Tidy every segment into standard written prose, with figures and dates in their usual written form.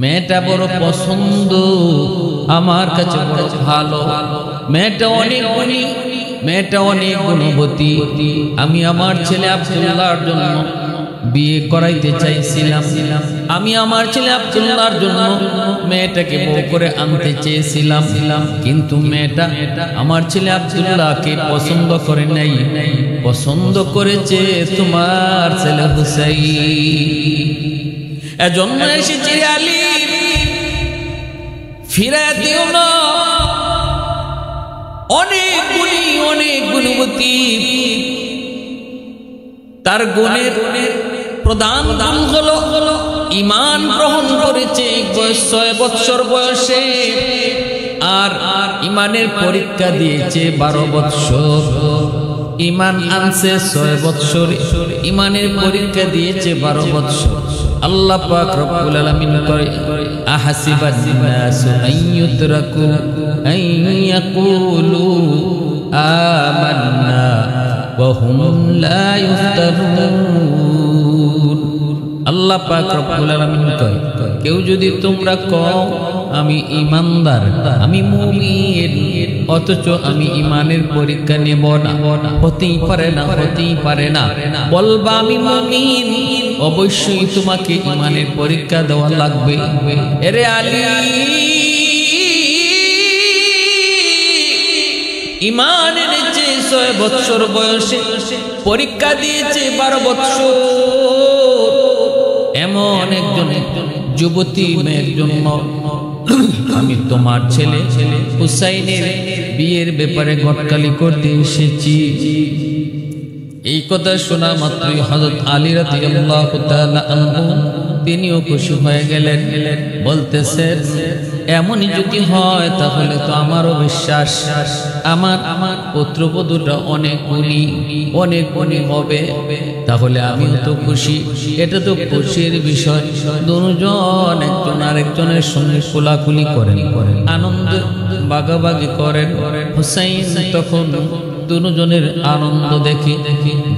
মেয়েটা বড় পছন্দ, আমার কাছে বড় ভালো। মেয়েটা অনেক গুণী, মেয়েটা অনেক গুণবতী। আমি আমার ছেলে আব্দুল্লাহর জন্য বিয়ে করাইতে চাইছিলাম। আমি আমার ছেলে আব্দুল্লাহর জন্য মেয়েটাকে বউ করে আনতে চেয়েছিলাম, কিন্তু মেয়েটা আমার ছেলে আব্দুল্লাহকে পছন্দ করে নাই, পছন্দ করেছে তোমার ছেলে হুসাইন। এজন্য এসেছি আলী, ফিরে দিও না। অনেক গুণী, অনেক গুণবতী, তার গুণের প্রধান গুণ হলো ঈমান গ্রহণ করেছে 6 বছর বয়সে, আর ঈমানের পরীক্ষা দিয়েছে 12 বছর। ঈমান আনছে 6 বছর, ঈমানের পরীক্ষা দিয়েছে 12 বছর। আল্লাহ পাক রব্বুল আলামিন কয় আহাসিবান নাসু আইয়ুতরাকু আইয়াকুলু আমান্না ওয়া হুম লা ইফতানুন। আল্লাহ পাক রব্বুল আলামিন কয় কেউ যদি তোমরা কও আমি ঈমানদার, আমি মুমিন, অথচ আমি ঈমানের পরীক্ষা নেব না, হতেই পারে না, হতেই পারে না। বলবা আমি মুমিন, অবশ্যই তোমাকে ঈমানের পরীক্ষা দেওয়া লাগবে। এরে আলী, ঈমান এনেছে 6 বছর বয়সে, পরীক্ষা দিয়েছে 12 বছর। এমন একজন যুবতী মেয়ের জন্য আমি তোমার ছেলে হুসাইনের বিয়ের ব্যাপারে গটকালি করতে এসেছি। এই কথা শোনা মাত্রই হযরত আলী রাদিয়াল্লাহু তাআলা আনহু তিনিও খুশি হয়ে গেলেন। বলতেছেন এমনই যদি হয় তাহলে তো আমারও বিশ্বাস আমার পুত্রবধূটা অনেক গুণী, অনেক গুণী হবে, তাহলে আমিও তো খুশি। এটা তো খুশির বিষয়। দুজন একজন আরেকজনের সঙ্গে কোলাকুলি করেন, আনন্দ ভাগাভাগি করেন। হুসাইন তখন দুজনের আনন্দ দেখি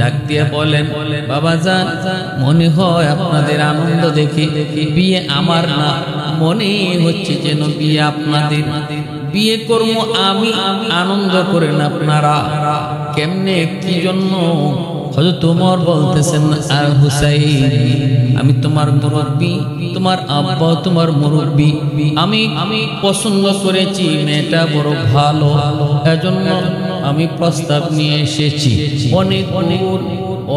ডাক দিয়ে বলেন, বাবাজান, মনে হয় আপনাদের আনন্দ দেখি বিয়ে আমার না, মনে হচ্ছে যেন বিয়ে আপনাদের। বিয়ে করব আমি, আনন্দ করেন আপনারা। কেমনে, কি জন্য? হযরত ওমর বলতেছেন, আর হুসাইন, আমি তোমার মুরব্বী, তোমার আব্বা তোমার মুরব্বী, আমি পছন্দ করেছি, মেয়েটা বড় ভালো, এজন্য আমি প্রস্তাব নিয়ে এসেছি। অনেক গুণ,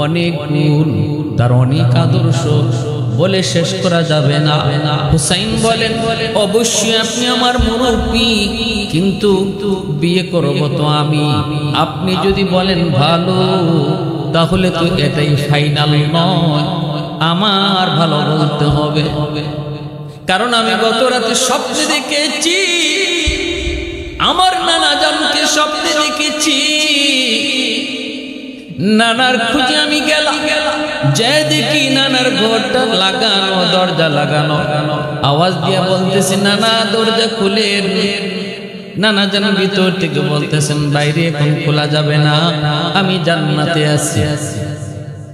অনেক গুণ, তার অনেক আদর্শ বলে শেষ করা যাবে না। হুসাইন বলেন, অবশ্যই আপনি আমার মুরব্বী, কিন্তু বিয়ে করব তো আমি। আপনি যদি বলেন ভালো, তাহলে তো এটাই ফাইনাল নয়, আমার ভালো বলতে হবে। কারণ আমি গত রাতে স্বপ্নে দেখেছি, আমার নানা জানকে স্বপ্নে দেখেছি। নানার খুঁজে আমি গেলাম, যে দেখি নানার ঘরটা লাগানো, দরজা লাগানো। আওয়াজ দিয়ে বলতেছি, নানা দরজা খুলেন। নানা জান ভিতর থেকে বলতেছেন, বাইরে এখন খোলা যাবে না, আমি জান্নাতে আছি।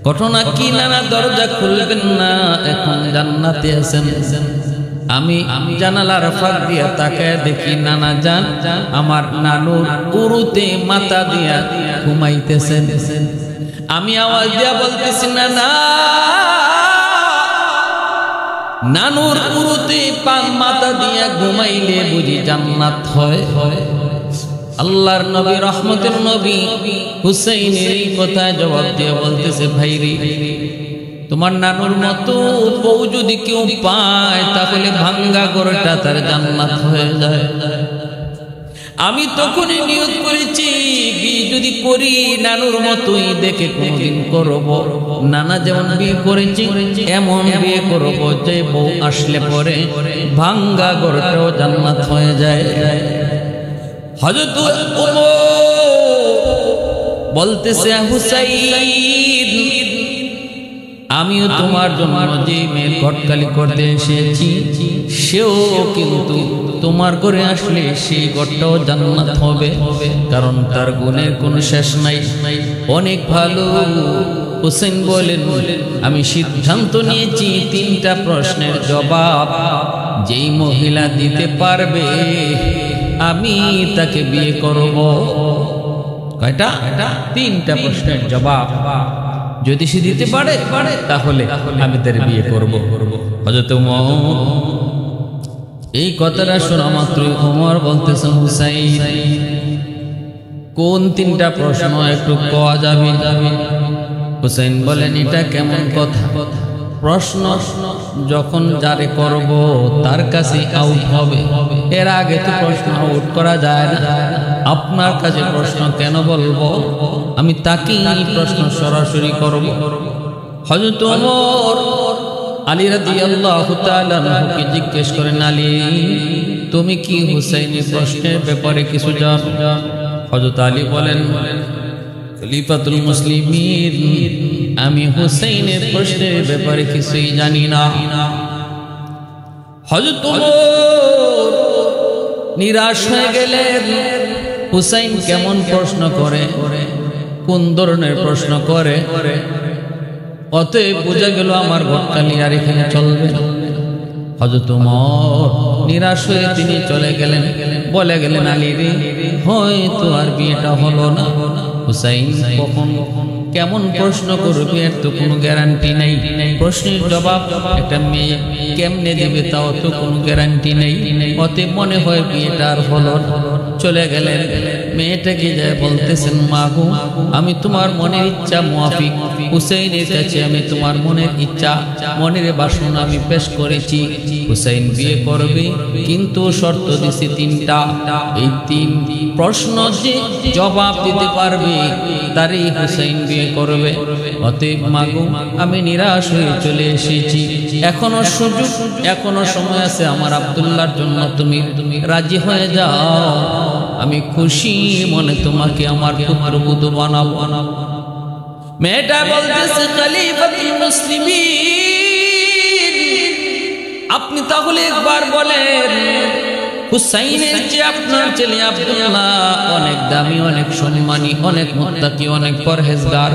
ঘটনা কি? নানা দরজা খুলবেন না, এখন জান্নাতে আছেন। আমি জানালার ফাঁক দিয়া তাকায় দেখি নানা জান আমার নানুর উরুতে মাথা দিয়া ঘুমাইতেছেন। আমি আওয়াজ দিয়া বলতেছি, নানা, নানুর উরুতে মাথা দিয়া ঘুমাইলে বুঝি জান্নাত হয়? আল্লাহর নবী, রহমতের নবী হুসাইনের এই কথা জবাব দিয়ে বলতেছে, ভাইরে, তোমার নানুর মতো বউ যদি কেউ পায় তাহলে ভাঙ্গা ঘরটা তার জান্নাত হয়ে যায়। আমি তখনই নিয়ত করেছি, বিয়ে যদি করি নানুর মতোই দেখে কোনদিন করব। নানা যেমন বিয়ে করেছি এমন বিয়ে করব যে বউ আসলে পরে ভাঙ্গা ঘরটাও জান্নাত হয়ে যায়। হযরত ওমর বলতেছে, হুসাইন, আমিও তোমার জন্য যে মেয়ের গটকালি করতে এসেছি, সেও কিন্তু তোমার ঘরে আসলে সেই ঘরটাও জান্নাত হবে, কারণ তার গুণের কোনো শেষ নাই, অনেক ভালো। হুসেইন বলেন, আমি সিদ্ধান্ত নিয়েছি 3টা প্রশ্নের জবাব যেই মহিলা দিতে পারবে আমি তাকে বিয়ে করব। কয়টা? 3টা প্রশ্নের জবাব যদি সে দিতে পারে তাহলে আমি তার বিয়ে করব। হযরত ওমর এই কথাটা শোনা মাত্রই ওমর বলতেছেন, হুসাইন কোন 3টা প্রশ্ন একটু কওয়া যাবে? হুসাইন বলেন, এটা কেমন কথা? প্রশ্ন যখন যারে করব তার কাছে আউট হবে, এর আগে তো প্রশ্ন আউট করা যায় না। আপনার কাছে প্রশ্ন কেন বলবো? আমি তাকেই প্রশ্ন সরাসরি করব। হযরত ওমর আলী রাদিয়াল্লাহু তাআলা আনহুকে জিজ্ঞেস করেন, আলী তুমি কি হুসাইনের প্রশ্নের ব্যাপারে কিছু জানো? হযরত আলী বলেন, খলিফাতুল মুসলিমিন আমি হুসাইনের প্রশ্নের ব্যাপারে কিছুই জানি না। হযরত ওমর নিরাশ হয়ে গেলেন, হুসাইন কেমন প্রশ্ন করে, কোন ধরনের প্রশ্ন করে? অতএব বোঝা গেল আমার ঘটকালি আর এখানে চলবে। হযরত ওমর নিরাশ হয়ে তিনি চলে গেলেন, বলে গেলেন, আলী রে হয়তো আর বিয়েটা হলো না। হুসাইন কখন কেমন প্রশ্ন করবে এর তো কোনো গ্যারান্টি নেই। প্রশ্নের জবাব একটা মেয়ে কেমনে দেবে তাও তো কোনো গ্যারান্টি নেই। অতএব মনে হয় বিয়েটা আর হলো না। চলে গেলেন, মেয়েটাকে যায় বলতেছেন, মা গো আমি তোমার মনের ইচ্ছা মুআফিক হুসাইনের কাছে আমি তোমার মনের ইচ্ছা মনের বাসনা আমি পেশ করেছি। হুসাইন বিয়ে করবে, কিন্তু শর্ত দিছি 3টা। এই 3 প্রশ্ন যে জবাব দিতে পারবে তারই হুসাইন বিয়ে করবে। অতএব মা গো আমি নিরাশ হয়ে চলে এসেছি, এখনো সুযোগ, এখনো সময় আছে, আমার আব্দুল্লাহর জন্য তুমি রাজি হয়ে যাও, আমি খুশি মনে তোমাকে আমার পুত্রবধূ বানাবো। মেয়েটা বলতেছে, খলিফাতুল মুসলিমিন আপনি তাহলে একবার বলেন হুসাইনের যে আপনার ছেলে আব্দুল্লাহ অনেক দামি, অনেক সম্মানী, অনেক মুত্তাকি, অনেক পরহেজগার,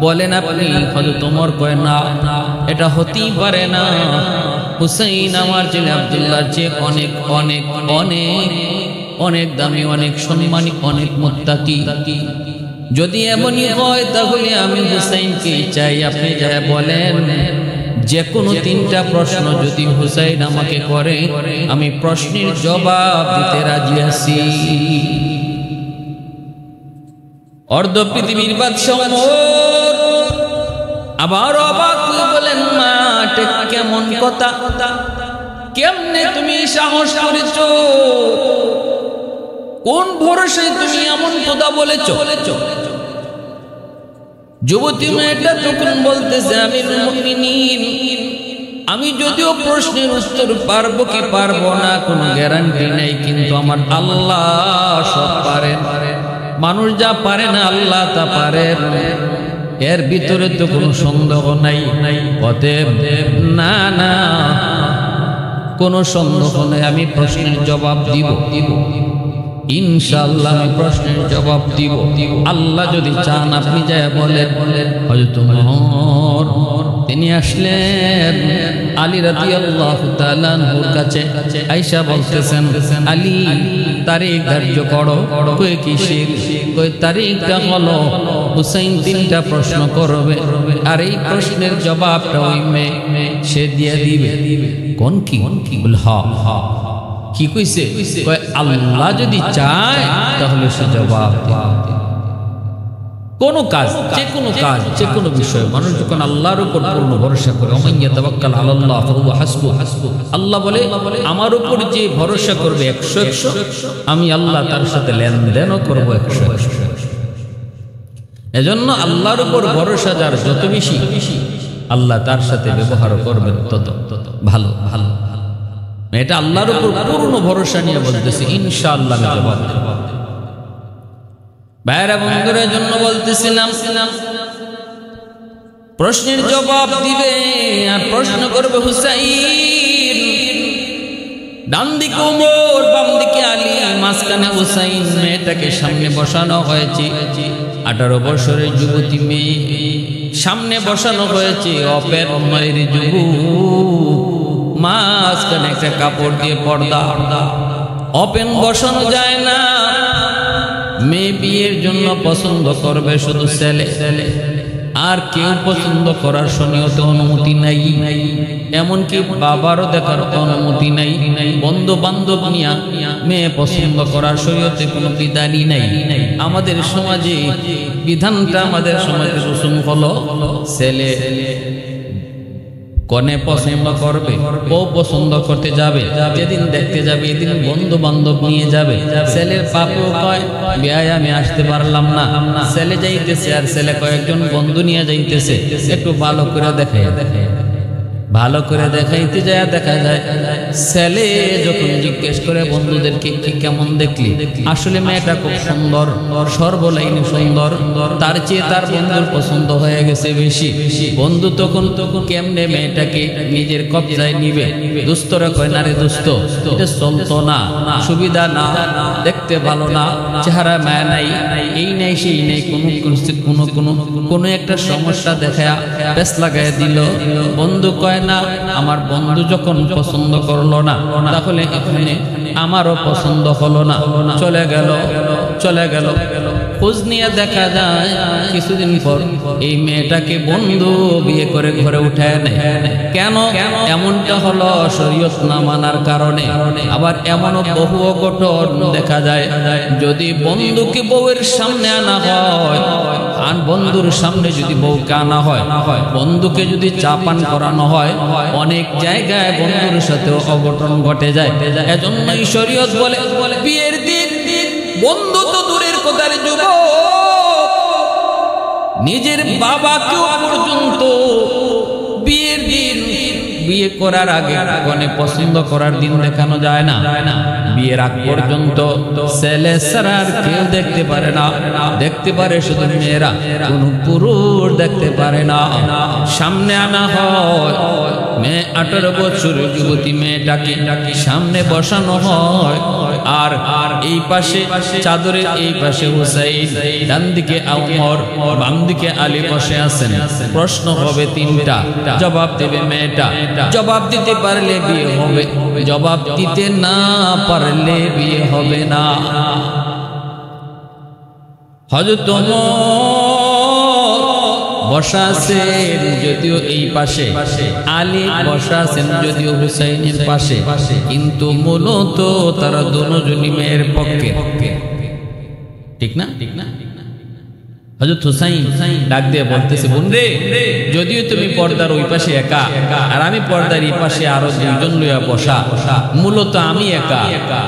বলেন আপনি। হযরত ওমর কয়, না এটা হতেই পারে না, হুসাইন আমার ছেলে আব্দুল্লাহর চেয়ে অনেক অনেক অনেক অনেক দামি, অনেক সম্মানী, অনেক মুত্তাকি। যদি এমনই হয় তাহলে আমি হুসাইনকে চাই। আপনি যা বলেন, যে কোনো 3টা প্রশ্ন যদি হুসাইন আমাকে করে আমি প্রশ্নের জবাব দিতে রাজি আছি। অর্ধ পৃথিবীর বাদশাহ ওমর আবার অবাক হয়ে বলেন, মা এটা কেমন কথা? কেমনে তুমি সাহস করেছো? কোন ভরসায় তুমি এমন কথা বলেছো? যুবতী মেয়েটা তখন বলতেছে, আমিরুল মুমিনিন আমি যদিও প্রশ্নের উত্তর পারবো কি পারবো না কোনো গ্যারান্টি নেই, কিন্তু আমার আল্লাহ সব পারেন। মানুষ যা পারে না আল্লাহ তা পারেন, এর ভিতরে তো কোনো সন্দেহ নাই। অতএব না না কোনো সন্দেহ নেই, আমি প্রশ্নের জবাব দিব, ইনশাআল্লাহ আমি প্রশ্নের জবাব দিব। আল্লাহ যদি চান আপনি যা বলেন। হযরত ওমর তিনি আসলেন আলী রাদিয়াল্লাহু তাআলা আনহুর কাছে, আয়েশা বলতেছেন, আলী তারিখ ধার্য করো। কই কিসের? কই তারিখটা হলো হুসাইন 3টা প্রশ্ন করবে, আর এই প্রশ্নের জবাবটা ওই মেয়ে সে দিয়ে দিবে। কোন কি? বল হ্যাঁ। কি কইছে? কয় আল্লাহ যদি চায় তাহলে সে জবাব দিবে। কোন কাজ, যে কোনো কাজ, যে কোনো বিষয় মানুষ যখন আল্লাহর উপর পূর্ণ ভরসা করে, ওমাইয়া তাওয়াক্কাল আলাল্লাহ ফাহুয়া হাসবু, আল্লাহ বলে আমার উপর যে ভরসা করবে 100 আমি আল্লাহ তার সাথে লেনদেনও করবো 100। এজন্য আল্লাহর উপর ভরসা যার যত বেশি আল্লাহ তার সাথে ব্যবহার করবেন তত ভালো। এটা আল্লাহর উপর পূর্ণ ভরসা নিয়ে বলতেছি, ইনশাআল্লাহ আমি জবাব দেব। ভাইরা বন্ধুদের জন্য বলতেছিলাম, প্রশ্নের জবাব দিবে আর প্রশ্ন করবে হুসাইন। ডান দিকে ওমর, বাম দিকে আলী, মাঝখানে হুসাইন। মেয়েটাকে সামনে বসানো হয়েছে 18 বছরের যুবতী মেয়ে, সামনে বসানো হয়েছে অপেন মায়ের যুবক, মাঝখানে একটা কাপড় দিয়ে পর্দা, ওপেন বসানো যায় না। মেয়ে বিয়ের জন্য পছন্দ করবে শুধু ছেলে, আর কেউ পছন্দ করার শরীয়তে অনুমতি নাই, এমনকি বাবারও দেখার অনুমতি নাই। বন্ধু বান্ধব নিয়ে মেয়ে পছন্দ করার শরীয়তে কোনো বিধানই নাই। আমাদের সমাজে বিধানটা, আমাদের সমাজে রসুম হলো ছেলে কনে পছন্দ করবে, ও পছন্দ করতে যাবে, যেদিন দেখতে যাবে এদিন বন্ধু বান্ধব নিয়ে যাবে। ছেলের বাপও কয় বিয়ায় আমি আসতে পারলাম না, ছেলে যাইতেছে আর ছেলে কয়েকজন বন্ধু নিয়ে যাইতেছে, একটু ভালো করে দেখাই, ভালো করে দেখাইতে যায়, দেখা যায় ছেলে যখন জিজ্ঞেস করে বন্ধুদেরকে কি কেমন দেখলি, আসলে মেয়েটা খুব সুন্দর, সর্বলাইনে সুন্দর, তার চেয়ে তার বন্ধুর পছন্দ হয়ে গেছে বেশি। বন্ধু তখন কেমনে মেয়েটাকে নিজের কবজায় নিবে? দুস্তরা কয় না রে দোস্ত, এটা চলতো না, সুবিধা না, দেখতে ভালো না, চেহারা মায়া নাই, এই নাই সেই নাই, কোনো একটা সমস্যা দেখা বেশ লাগাই দিল। বন্ধু কয় না, আমার বন্ধু যখন পছন্দ করলো না, তাহলে এখানে আমারও পছন্দ হলো না, চলে গেল। খোঁজ নিয়ে দেখা যায় কিছুদিন পর এই মেয়েটাকে বন্ধু বিয়ে করে ঘরে উঠায় নেয়। কেন এমনটা হলো? শরীয়ত না মানার কারণে। আবার এমনও বহু অঘটন দেখা যায়, যদি বন্ধুকে বউয়ের সামনে আনা হয়, আর বন্ধুর সামনে যদি বউকে আনা হয়, বন্ধুকে যদি চা পান করানো হয়, অনেক জায়গায় বন্ধুর সাথেও অঘটন ঘটে যায়। এজন্যই শরীয়ত বলে বিয়ের দিন বন্ধু তো দূরের কথার যুবক, নিজের বাবাকেও পর্যন্ত বিয়ের দিন, বিয়ে করার আগে কনে পছন্দ করার দিন দেখানো যায় না। বিয়ের আগ পর্যন্ত ছেলে ছাড়া আর কেউ দেখতে পারে না, দেখতে পারে শুধু মেয়েরা, কোন পুরুষ দেখতে পারে না। সামনে আনা হয় মেয়ে, 18 বছরের যুবতী মেয়েটাকে সামনে বসানো হয়, আর এই পাশে চাদরের এই পাশে হুসাইন, ডান দিকে ওমর, বাম দিকে আলী বসে আছেন। প্রশ্ন হবে 3টা, জবাব দেবে মেয়েটা। জবাব দিতে পারলে বিয়ে হবে, জবাব দিতে না পারলে বিয়ে হবে না। হযরত বসা আছেন যদিও এই পাশে, আলী বসা আছেন যদিও হুসাইনের পাশে, কিন্তু মূলত তারা দুজনই মেয়ের পক্ষে, ঠিক না? হযরত হুসাইন ডাক দিয়ে বলতেছে, বোন রে, যদিও তুমি পর্দার ওই পাশে একা আর আমি পর্দার এই পাশে আরো 2জন লইয়া বসা, মূলত আমি একা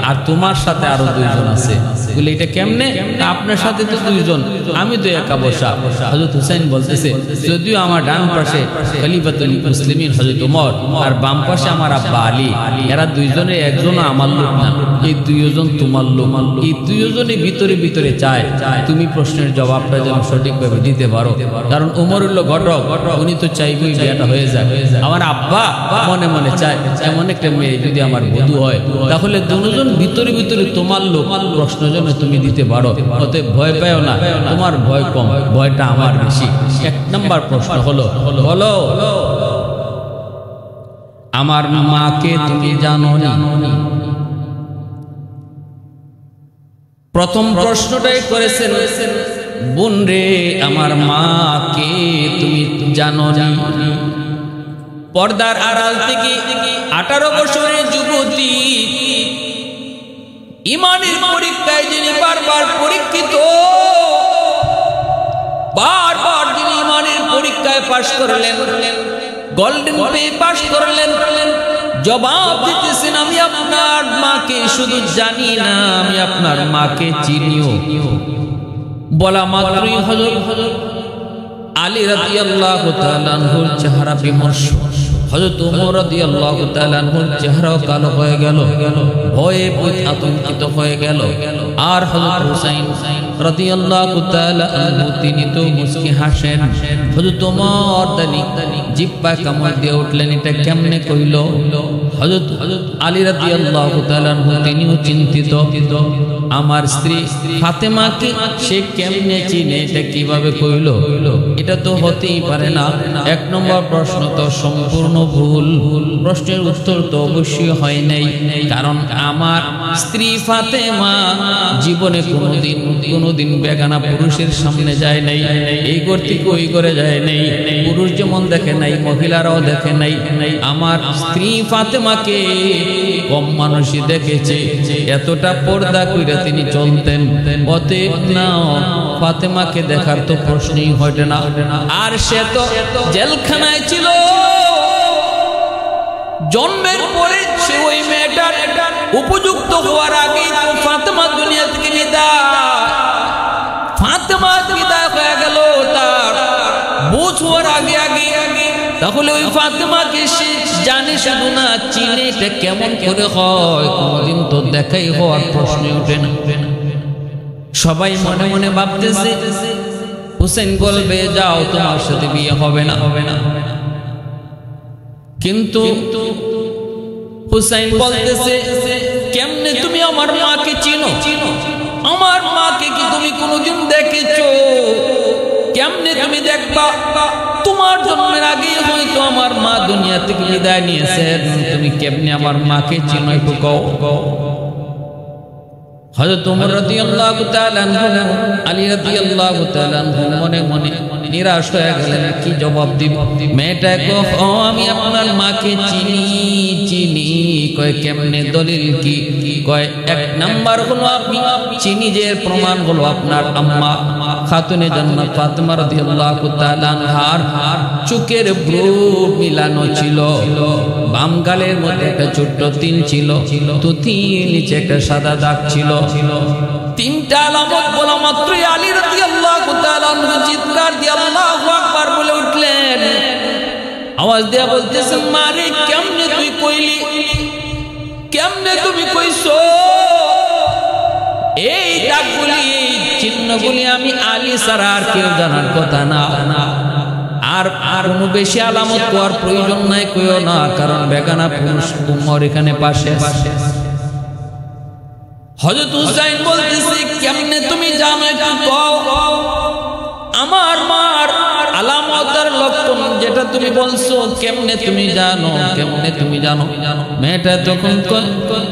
আর তোমার সাথে আরো 2জন আছে। বলে এটা কেমনে? আপনার সাথে তো 2জন, আমি তো একা বসা। হযরত হুসাইন বলতেছে, যদিও আমার ডান পাশে খলিফাতুল মুসলিমিন হযরত ওমর আর বাম পাশে আমার আব্বা আলী, এরা 2জনের একজনও আমার লোক না, এই 2জন তোমার লোক। এই 2জনই ভিতরে ভিতরে চায় তুমি প্রশ্নের জবাবটা যেন সঠিকভাবে দিতে পারো, কারণ ওমর হলো ঘটক, উনি তো চাইবেই বিয়েটা হয়ে যাবে। আমার আব্বা মনে মনে চায় এমন একটা মেয়ে যদি আমার বধূ হয়, তাহলে 2জন ভিতরে ভিতরে তোমার লোক, প্রশ্ন যেন তুমি দিতে পারো। অতএব ভয় পাও না, তোমার ভয় কম, ভয়টা আমার বেশি। 1 নম্বর প্রশ্ন হলো, বলো আমার মাকে তুমি জানো না? প্রথম প্রশ্নটাই করেছেন, বোন রে আমার মাকে তুমি জানো না? পর্দার আড়াল থেকে 18 বছরের যুবতী, ইমানের পরীক্ষায় যিনি বারবার পরীক্ষিত, বারবার যিনি ইমানের পরীক্ষায় পাশ করলেন, গোল্ডেন পে পাশ করলেন, জবাব দিতেছেন আমি আপনার মাকে শুধু জানি না, আমি আপনার মাকে চিনিও। বলা মাত্রই হযরত আলী রাদিয়াল্লাহু তাআলা আনহুর চেহারা বিমর্ষ, হযরত ওমর রাদিয়াল্লাহু তাআলা আনহুর চেহারাও কালো হয়ে গেল, ভয়ে আতঙ্কিত হয়ে গেল। আর হযরত হুসাইন রাদিয়াল্লাহু তাআলা আনহু তিনি তো মুস্কি হাসেন। হযরত ওমর জিহ্বা কামড় দিয়ে উঠলেন, এটা কেমনে কইল? হযরত আলী রাদিয়াল্লাহু তাআলা আনহু তিনিও চিন্তিত, আমার স্ত্রী ফাতেমাকে সে কেমনে চিনে, এটা কিভাবে কইল? এটা তো হতেই পারে না। এক নম্বর প্রশ্ন তো সম্পূর্ণ ভুল, প্রশ্নের উত্তর তো অবশ্যই হয় নাই, কারণ আমার স্ত্রী ফাতেমা জীবনে কোনোদিন বেগানা পুরুষের সামনে যায় নাই, এই করতে ওই করে যায় নাই, পুরুষ যেমন দেখে নাই মহিলারাও দেখে নাই। আমার স্ত্রী ফাতেমাকে কম মানুষই দেখেছে, এতটা পর্দা কইরা তিনি চলতেন। অতএব না, ফাতেমাকে দেখার তো প্রশ্নই ঘটে না। আর সে তো জেলখানায় ছিল, জন্মের পরে সে ওই মেয়েটার উপযুক্ত হওয়ার আগে ফাতেমা দুনিয়া থেকে ফাতেমা বিদায় হয়ে গেল তার বুঝ হওয়ার আগে। তাহলে ওই ফাতেমাকে সে জানে শুধু না, চিনে, এটা কেমন করে হয়? কোনদিন তো দেখাই হওয়ার প্রশ্ন ওঠে না। সবাই মনে মনে ভাবতেছে হুসেন বলবে যাও তোমার সাথে বিয়ে হবে না, কিন্তু হুসাইন বলতেছে কেমনে তুমি আমার মাকে চিনো? আমার মাকে কি তুমি কোনোদিন দেখেছো? কেমনে তুমি দেখবা? তোমার জন্মের আগে হয়তো আমার মা দুনিয়া থেকে বিদায় নিয়েছেন, তুমি কেমনে আমার মাকে চিনো একটু কও। হযরত ওমর রাদিয়াল্লাহু তাআলা আনহু, আলী রাদিয়াল্লাহু তাআলা আনহু মনে মনে নিরাশ হয়ে গেলেন, কি জবাব দিব? মেয়েটা কয় আমি আপনার মাকে চিনি। কয় কেমনে, দলিল কি? কয় এক নাম্বার হলো আপনি চিনি যে প্রমাণ হলো আপনার আম্মা খাতুনে জান্নাত ফাতেমা রাদিয়াল্লাহু তাআলা আনহার চোখের ব্রু মিলানো ছিল, বাম গালের মধ্যে একটা ছোট্ট তিল ছিল, তুতির নিচে একটা সাদা দাগ ছিল। তিনটা আলামত বলা মাত্রই আলী রাদিয়াল্লাহু তাআলা আনহু চিৎকার দিয়ে আল্লাহু আকবার বলে উঠলেন, আওয়াজ দিয়ে বলতেছেন মারে কেমনে তুই কইলি, কেমনে তুমি কইছো? এই দাগগুলি, এই চিহ্নগুলি আমি আলী ছাড়া আর কেউ জানার কথা না। আর কোনো বেশি আলামত করার প্রয়োজন নাই, কইও না, কারণ বেগানা পুরুষ উমর এখানে পাশে। হযরত হুসাইন বলতেছে কেমনে তুমি জানো একটু কও? আমার মার আলামতের লক্ষণ যেটা তুমি বলছো, কেমনে তুমি জানো? কেমনে তুমি জানো? মেয়েটা তখন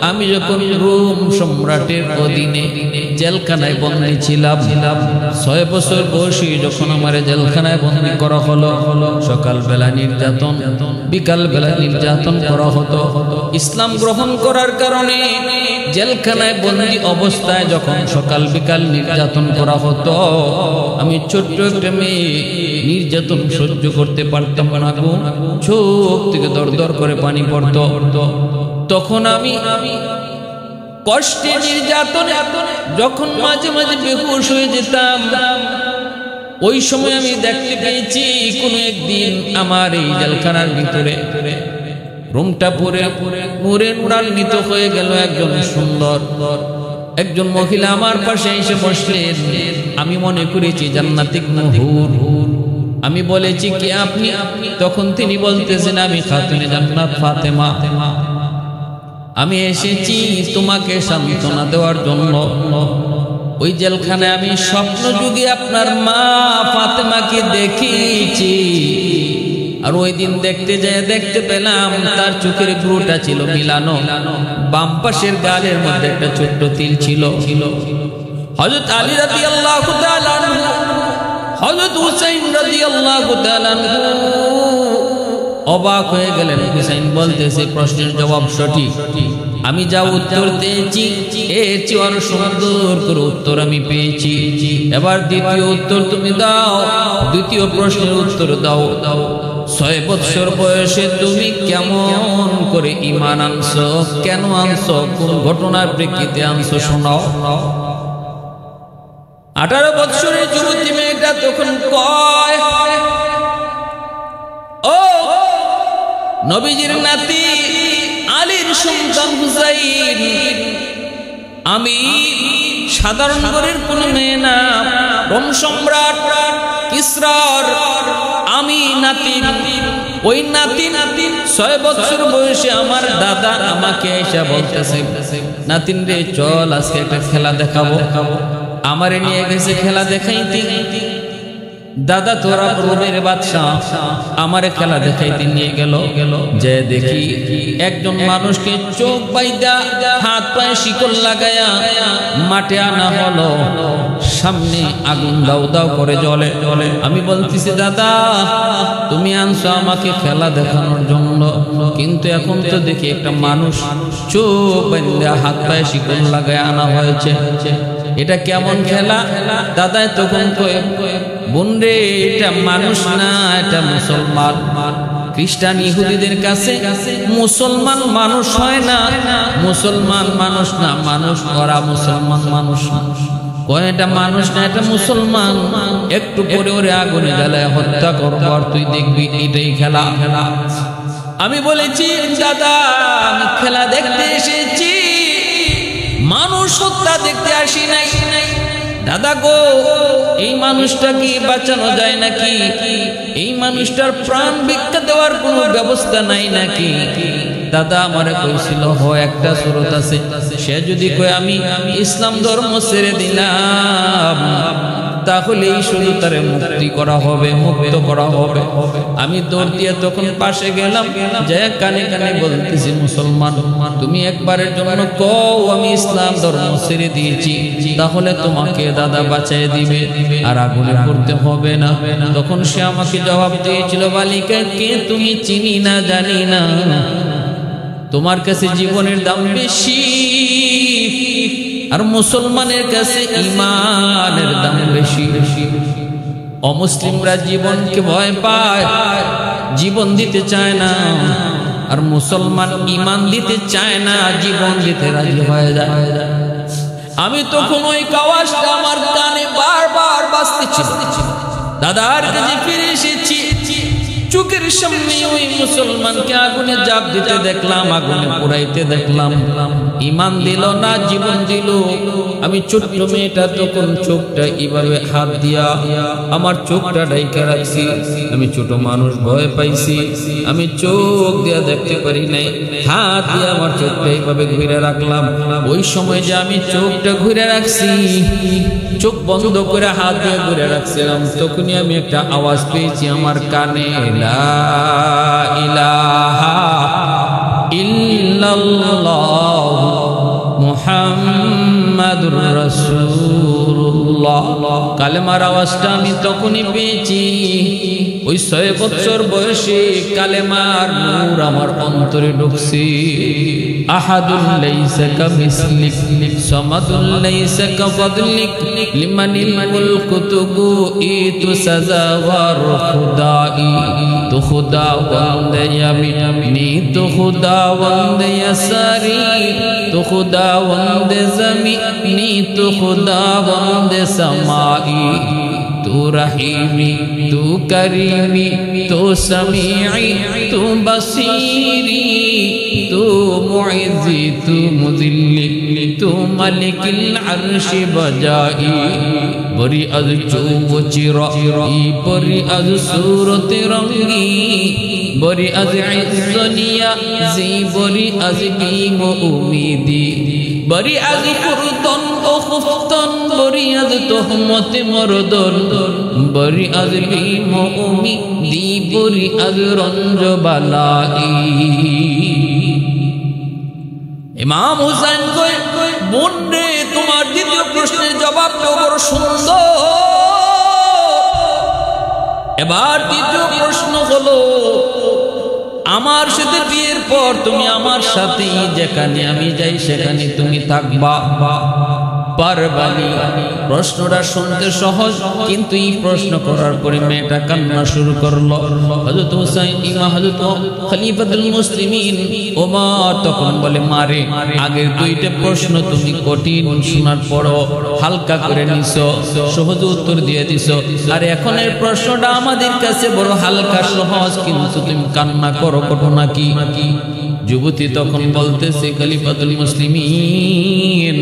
আমি যখন রোম সম্রাটের অধীনে জেলখানায় বন্দী ছিলাম, 6 বছর বয়সী যখন আমার জেলখানায় বন্দী করা হলো, সকালবেলা নির্যাতন, বিকালবেলা নির্যাতন করা হতো। ইসলাম গ্রহণ করার কারণে জেলখানায় বন্দী অবস্থায় যখন সকাল বিকাল নির্যাতন করা হতো, আমি ছোট্ট একটা মেয়ে, নির্যাতন সহ্য করতে পারতাম না গো, চোখ থেকে দর দর করে পানি পড়তো। তখন আমি কষ্টে নির্যাতন যখন মাঝে মাঝে বেহুশ হয়ে যেতাম, ওই সময় আমি দেখতে পেয়েছি কোনো একদিন আমার এই জেলখানার ভিতরে রুমটা পুরে নুরান্বিত হয়ে গেল। একজন সুন্দর একজন মহিলা আমার পাশে এসে বসলেন। আমি মনে করেছি জান্নাতিক হুর। আমি বলেছি কি আপনি? তখন তিনি বলতেছেন আমি খাতুনে জান্নাত ফাতেমা, আমি এসেছি তোমাকে সান্ত্বনা দেওয়ার জন্য। ওই জেলখানায় আমি স্বপ্ন যুগে আপনার মা ফাতেমাকে দেখেছি, আর ওই দিন দেখতে যায় দেখতে পেলাম তার চোখের ব্রুটা ছিল মিলানো, বাম পাশের গালের মধ্যে একটা ছোট্ট তিল ছিল। হযরত আলী রাদিয়াল্লাহু তাআলা আনহু, হযরত হুসাইন রাদিয়াল্লাহু তাআলা আনহু অবাক হয়ে গেলেন। হুসাইন বলতেছে প্রশ্নের জবাব সঠিক, আমি যা উত্তর দিয়েছি এর চেয়ে আরো সুন্দর করে উত্তর আমি পেয়েছি। এবার দ্বিতীয় উত্তর তুমি দাও, দ্বিতীয় প্রশ্নের উত্তর দাও। 6 বছর বয়সে তুমি কেমন করে ঈমান আনছো? কেন আনছো? কোন ঘটনার প্রেক্ষিতে আনছো শোনাও। 18 বছরের যুবতী মেয়েটা তখন কয়, ও নবীজির নাতি আলীর সন্তান হুসাইন, আমি সাধারণ ঘরের কোন মেয়ে না, রোম সম্রাট কিসরার আমি নাতিন। ওই নাতিন 6 বছর বয়সে আমার দাদা আমাকে এসে বলতেছে, নাতিন রে চল আজকে একটা খেলা দেখাবো। আমারে নিয়ে গেছে খেলা দেখাইতে। দাদা তোরা রোমের বাদশাহ, আমারে খেলা দেখাইতে নিয়ে গেল। যে দেখি একজন মানুষকে চোখ বাইদা হাত পায়ে শিকল লাগায়া মাঠে আনা হলো, সামনে আগুন দাউ দাউ করে জ্বলে। আমি বলতেছি দাদা তুমি আনছো আমাকে খেলা দেখানোর জন্য, কিন্তু এখন তো দেখি একটা মানুষ চোখ বাইদা হাত পায়ে শিকল লাগায়া আনা হয়েছে, এটা কেমন খেলা? দাদাই তখন কয়ে, বোন রে এটা মানুষ না, এটা মুসলমান। খ্রিস্টান ইহুদিদের কাছে মুসলমান মানুষ হয় না, মুসলমান মানুষ না, মানুষ ওরা মুসলমান মানুষ না। কয় এটা মানুষ না, এটা মুসলমান। একটু পরে ওরে আগুনে জ্বালায় হত্যা করবো, আর তুই দেখবি এটাই খেলা। আমি বলেছি দাদা আমি খেলা দেখতে এসেছি, মানুষ হত্যা দেখতে আসি নাই। দাদা গো এই মানুষটা কি বাঁচানো যায় নাকি? এই মানুষটার প্রাণ ভিক্ষা দেওয়ার কোনো ব্যবস্থা নাই নাকি? দাদা আমারে কইছিল একটা সুরত আছে, সে যদি কয় আমি ইসলাম ধর্ম ছেড়ে দিলাম তাহলে শুধু তারে মুক্তি করা হবে, মুক্ত করা হবে। আমি দৌড় দিয়ে তখন পাশে গেলাম, যে কানে কানে বলতেছি মুসলমান তুমি একবারের জন্য কও আমি ইসলাম ধর্ম ছেড়ে দিয়েছি, তাহলে তোমাকে দাদা বাঁচাই দিবে আর আগুনে পড়তে হবে না। তখন সে আমাকে জবাব দিয়েছিল, বালিকা কে তুমি চিনি না জানি না, তোমার কাছে জীবনের দাম বেশি আর মুসলমানের কাছে ঈমানের দাম বেশি। অমুসলিমরা জীবনকে ভয় পায়, জীবন দিতে চায় না, আর মুসলমান ঈমান দিতে চায় না, জীবন দিতে রাজি হয়ে যায়। আমি তখন ওই আওয়াজটা আমার কানে বারবার বাজতেছিল। দাদার কাছে ফিরে এসেছি, চোখের সামনে ওই মুসলমানকে আগুনে জাপ দিতে দেখলাম, আগুনে পোড়াইতে দেখলাম। ঈমান দিল না, জীবন দিল। আমি ছোট্ট মেয়েটা তখন চোখটা এইভাবে হাত দিয়া আমার চোখটা ঢাইকা রাখছি। আমি ছোট মানুষ ভয় পাইছি, আমি চোখ দিয়া দেখতে পারি নাই, হাত দিয়ে আমার চোখটা এইভাবে ঘুরে রাখলাম। ওই সময় যে আমি চোখটা ঘুরে রাখছি, চোখ বন্ধ করে হাত দিয়ে ঘুরে রাখছিলাম, তখনই আমি একটা আওয়াজ পেয়েছি আমার কানে, লা ইলাহা ইল্লাল্লাহ মুহাম্মাদুর রাসূলুল্লাহ। কালেমার আওয়াজটা আমি তখনই পেয়েছি। ওই 6 বছর বয়সে কালেমার নূর আমার অন্তরে ঢুকছে। আহাদুল লাইসা কামিসলিক সামাদুল লাইসা কাফাদলিক লিমানিল মুলকু তুইতু সাজাওয়ার খুদাই, তো খুদা বন্দে ইয়ামিনি, তো খুদা বন্দে ইয়াসারি, তো খুদা বন্দে জমিনি, তো খুদা বন্দে সামাই। तू रहीमी तू करीमी तू समीई तू बसीरी तू मुइज़्ज़ी तू मुज़िल्ली तू मलिकिल अर्श बजाई। बरी अज़ चूब चिराई बरी अज़ सूरत रंगी बरी अज़ इज़्ज़निया ज़ी बरी अज़ कीम उम्मीदी बरी अज़ फुरतन ओ खुफ्तन बरी अज़ तोहमत मरदन बरी अज़ कीम उम्मीदी बरी अज़ रंज बलाई। इमाम हुसैन को बोलने तुम्हार द्वितीय प्रश्নের জবাবটা বড় সুন্দর। এবার দ্বিতীয় প্রশ্ন হলো, আমার সাথে বিয়ের পর তুমি আমার সাথে যেখানে আমি যাই সেখানে তুমি থাকবা পারবানি? প্রশ্নটা শুনতে সহজ, কিন্তু এই প্রশ্ন করার পরে মেয়েটা কান্না শুরু করলো। হযরত হুসাইন ইমাম হযরত খলিফাতুল মুসলিমিন ওমর তখন বলে, মারে আগের দুইটা প্রশ্ন তুমি কঠিন শোনার পরও হালকা করে নিছো, সহজ উত্তর দিয়ে দিছো, আর এখনের প্রশ্নটা আমাদের কাছে বড় হালকা সহজ, কিন্তু তুমি কান্না করো ঘটনা কি? যুবতী তখন বলতেছে খলিফাতুল মুসলিমিন,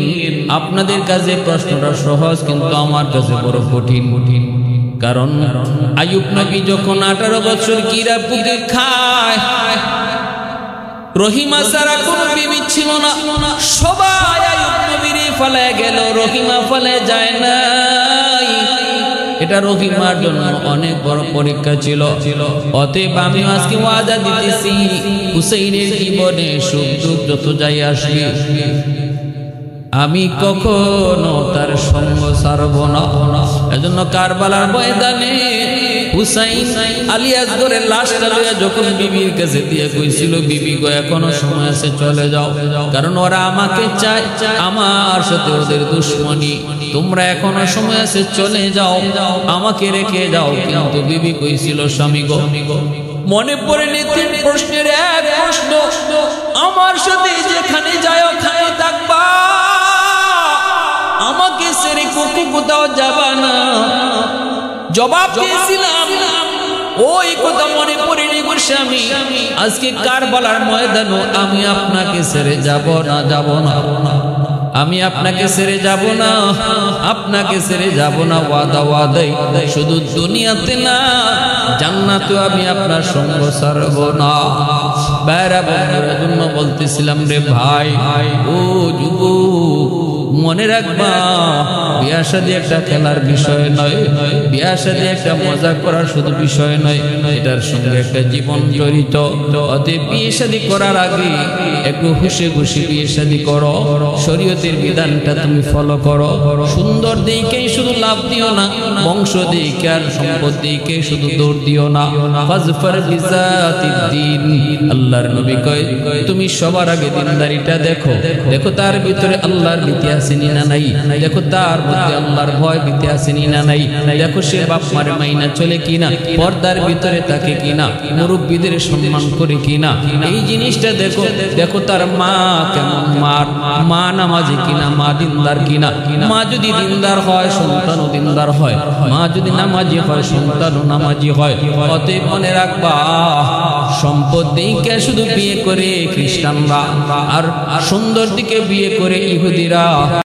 আপনাদের কাছে প্রশ্নটা সহজ, কিন্তু আমার কাছে বড় কঠিন। কারণ আইয়ুব নবী যখন 18 বছর কিরা পুকে খায়, রহিমা ছাড়া কোনো বিবি ছিল না, সবাই আইয়ুব নবীর ফলে গেল, রহিমা ফলে যায় নাই। এটা রহিমার জন্য অনেক বড় পরীক্ষা ছিল। অতএব আমি আজকে ওয়াদা দিতেছি, হুসাইনের জীবনে সুখ দুঃখ যত যাই আসবে, আমি কখনো তার সঙ্গ ছাড়ব না। এজন্য কারবালার ময়দানে হুসাইন আলী আসগরের লাশটা লইয়া যখন বিবির কাছে দিয়ে কইছিল, বিবি গো এখনো সময় আছে, চলে যাও, কারণ ওরা আমাকে চায়, আমার সাথে ওদের দুশ্মনী, তোমরা এখনো সময় আছে, চলে যাও, আমাকে রেখে যাও। কিন্তু বিবি কইছিল, স্বামী গো, মনে পড়ে নি 3 প্রশ্নের এক প্রশ্ন, আমার সাথে যেখানে যায় ওখানে থাকবা, আমাকে ছেড়ে কোথাও যাবা না। জবাব দিয়েছিলাম, ওই কথা মনে পড়েনি গো স্বামী, আজকে কারবালার ময়দানে আমি আপনাকে ছেড়ে যাব না, যাব না, আমি আপনাকে ছেড়ে যাব না, আপনাকে ছেড়ে যাব না, ওয়াদা ওয়াদাই, শুধু দুনিয়াতে না জান্নাতে আমি আপনার সঙ্গ ছাড়ব না। বাইরা বন্ধুরা জন্য বলতেছিলাম, রে ভাই, ও যুবক, মনে রাখবা, বিয়া শাদী একটা খেলার বিষয় নয়, বিয়া শাদী একটা মজা করার শুধু বিষয় নয়, এটার সঙ্গে একটা জীবন জড়িত। অতএব বিয়ে শাদী করার আগে একটু হুশে খুশি বিয়ে শাদী করো, শরীয়তের বিধানটা তুমি ফলো করো। সুন্দর দিকেই শুধু লাভ দিও না, বংশ দিকে আর সম্পদ দিকে শুধু দৌড় দিও না। ফাজফার বিজাতিদ দ্বীন, আল্লাহর নবী কয়, তুমি সবার আগে দিনদারিটা দেখো, দেখো তার ভিতরে আল্লাহর ভীতি আছে না নাই, দেখো তার মধ্যে আল্লাহর ভয় ভীতি আছে না নাই, দেখো সে বাপ মারে মাইনা চলে কিনা, পর্দার ভিতরে থাকে কিনা, মুরব্বীদের সম্মান করে কিনা, এই জিনিসটা দেখো। দেখো তার মা কেমন, মা নামাজি কিনা, মা দিনদার কিনা। মা যদি দিনদার হয়, সন্তানও দিনদার হয়, মা যদি নামাজি হয়, সন্তানও নামাজি হয়। অতএব মনে রাখবা, সম্পদ দিকে শুধু বিয়ে করে খ্রিস্টানরা, আর সুন্দর দিকে বিয়ে করে ইহুদিরা।